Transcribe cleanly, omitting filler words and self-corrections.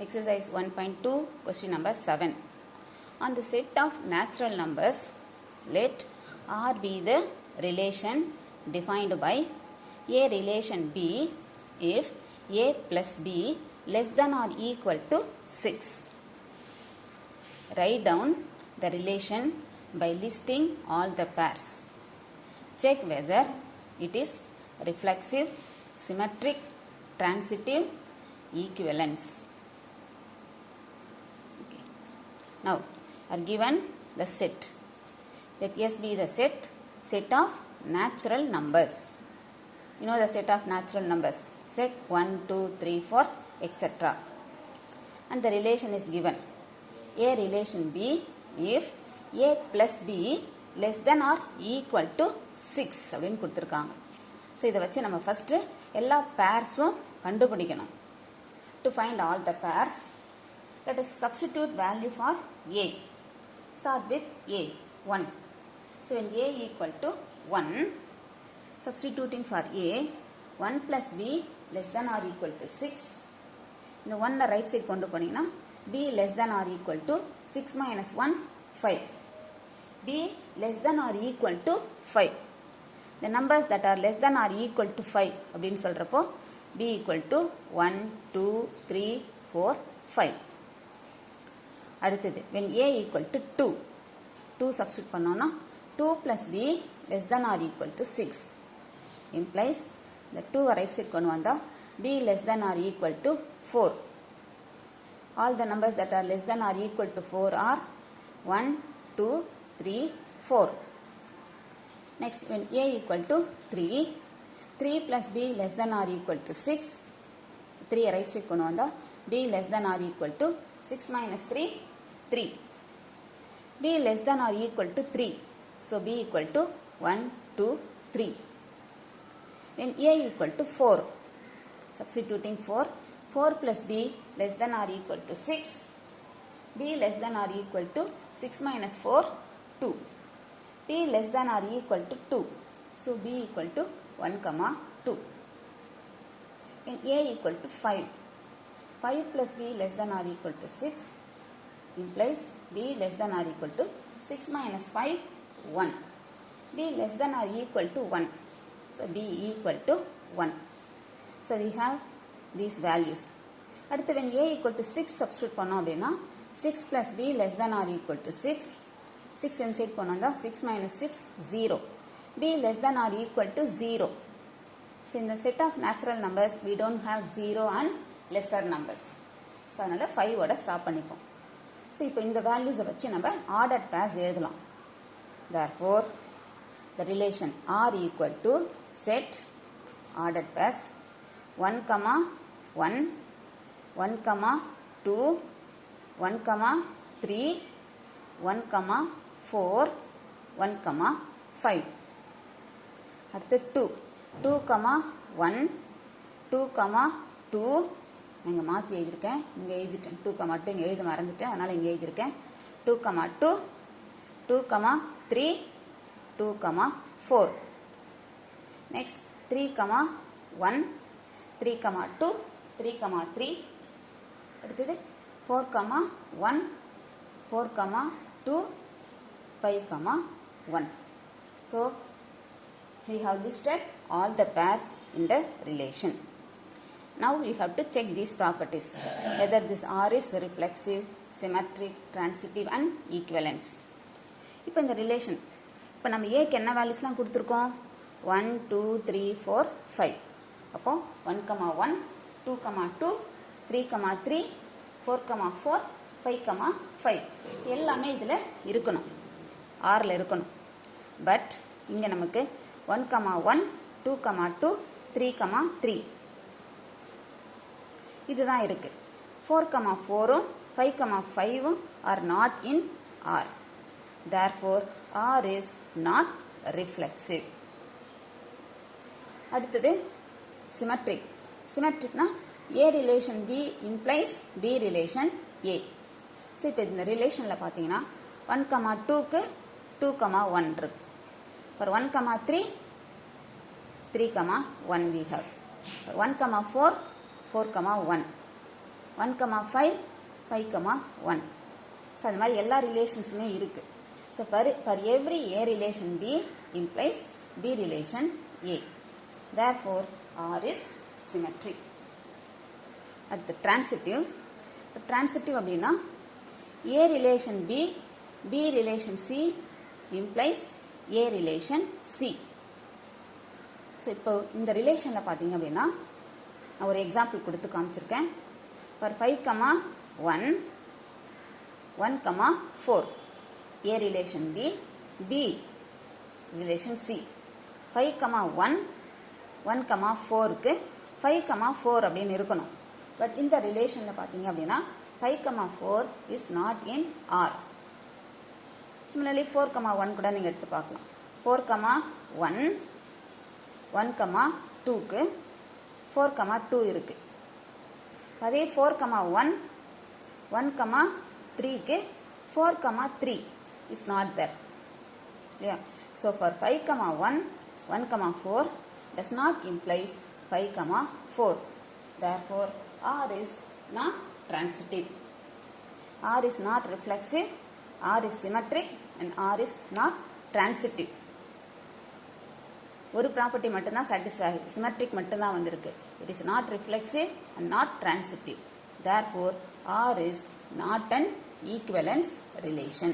Exercise 1.2, question number 7. On the set of natural numbers, let R be the relation defined by A relation B if A plus B less than or equal to 6. Write down the relation by listing all the pairs. Check whether it is reflexive, symmetric, transitive, equivalence. Okay. Now, are given the set. Let S be the set of natural numbers. You know the set of natural numbers. Set 1, 2, 3, 4, etc. And the relation is given. A relation B if A plus B less than or equal to 6 அப்படின்னு கொடுத்துருக்காங்க. So இதை வச்சு நம்ம first எல்லா பேர்ஸும் கண்டுபிடிக்கணும். To find all the pairs, let us substitute value for A. Start with A, 1. So when A equal to 1, substituting for A, 1 plus B less than or equal to 6. இந்த 1 right side கொண்டு போனீங்கன்னா B less than or equal to 6 minus 1, 5. B less than or equal to 5. The numbers that are less than or equal to 5 அப்படின்னு சொல்றப்போ B equal to 1, 2, 3, 4, 5. அடுத்தது when A equal to 2. 2 substitute பண்ணோம்னா 2 plus B less than or equal to 6. Implies the 2 right side கொண்டு வந்தா B less than or equal to 4. All the numbers that are less than or equal to 4 are 1, 2, 3, 4. Next, when A equal to 3, 3 plus B less than or equal to 6. 3 right side கொண்டு வந்தா B less than or equal to 6 minus 3, 3. B less than or equal to 3. So, B equal to 1, 2, 3. When A equal to 4, substituting 4, 4 plus B less than or equal to 6. B less than or equal to 6 minus 4, 2. P less than or equal to 2. So, B equal to 1, 2. When A equal to 5. 5 plus B less than or equal to 6 implies B less than or equal to 6 minus 5, 1. B less than or equal to 1. So, B equal to 1. So, we have these values. அடுத்து when A equal to 6 substitute பண்ணோம் அப்படின்னா 6 plus B less than or equal to 6. 6 inside போனோம்னா 6 minus 6, 0. B less than or equal to 0. So, in the set of natural numbers, we don't have 0 and lesser numbers. So, அதனால 5 ஓட stop பண்ணிப்போம். So, இப்போ இந்த வேல்யூஸை வச்சு நம்ம ordered purse எழுதலாம். Therefore, the relation R equal to set ordered pairs 1, 1, 1, 2, 1, 3, 1, 4, 1, 5. அடுத்து 2, 1, 2, 2. இங்கே மாற்றி எழுதியிருக்கேன், இங்கே எழுதிட்டேன். 2, 2 இங்கே எழுத மறந்துட்டேன், அதனால் இங்கே எழுதியிருக்கேன். 2, 2, 2, 3, 2, 4. Next 3, 1, 3, 2, 3, 3. அடுத்தது 4, 1, 4, 2, 5, 1. So, we have listed all the pairs in the relation. Now, we have to check these properties, whether this R is reflexive, symmetric, transitive and equivalence. இப்போ இந்த ரிலேஷன் இப்போ நம்ம ஏக்கு என்ன வேல்யூஸ்லாம் கொடுத்துருக்கோம் 1, 2, 3, 4, 5. அப்போ 1, 1, 2, 2, 3, 3, 4, 4, 5, 5 எல்லாமே இதில் இருக்கணும், ஆரில் இருக்கணும். பட் இங்கே நமக்கு 1, 1, 2, 2, 3, 3 இதுதான் இருக்குது. 4, 4, 5, 5 are not in R. Therefore, R is not reflexive. அடுத்தது symmetric. Symmetricனா A relation B implies B relation A. So இப்போ இந்த ரிலேஷனில் பார்த்தீங்கன்னா 1, 2க்கு 2, 1 இருக்கு. For 1, 3, 3, 1 we have. For 1, 4, 4, 1. 1, 5, 5, 1. So அந்த மாதிரி எல்லா ரிலேஷன்ஸுமே இருக்குது. So for every A relation B implies B relation A. Therefore, R is symmetric. அடுத்து transitive. Transitive அப்படின்னா A relation B, B relation C implies A relation C. So இப்போ இந்த ரிலேஷனில் பார்த்தீங்க அப்படின்னா நான் ஒரு எக்ஸாம்பிள் கொடுத்து காமிச்சிருக்கேன். For 5, 1, 1, 4. A relation B, B relation C. 5, 1, 1, 4க்கு 5, 4 அப்படின்னு இருக்கணும். பட் இந்த ரிலேஷனில் பார்த்தீங்க அப்படின்னா 5, 4 is not in R. Similarly 4, 1 கூட நீங்கள் எடுத்து பார்க்கலாம். 4, 1, 1, 2க்கு 4, 2 இருக்கு. அதே 4, 1, 1, 3க்கு 4, 3 is not there. Yeah. So for 5, 1, 1, 4 does not implies 5, 4. Therefore, R is not transitive. R is not reflexive. R is symmetric and R is not transitive. ஒரு property மட்டும்தான் satisfy ஆகுது, சிமெட்ரிக் மட்டும்தான் வந்திருக்கு. It is not reflexive and not transitive. Therefore R is not an equivalence relation.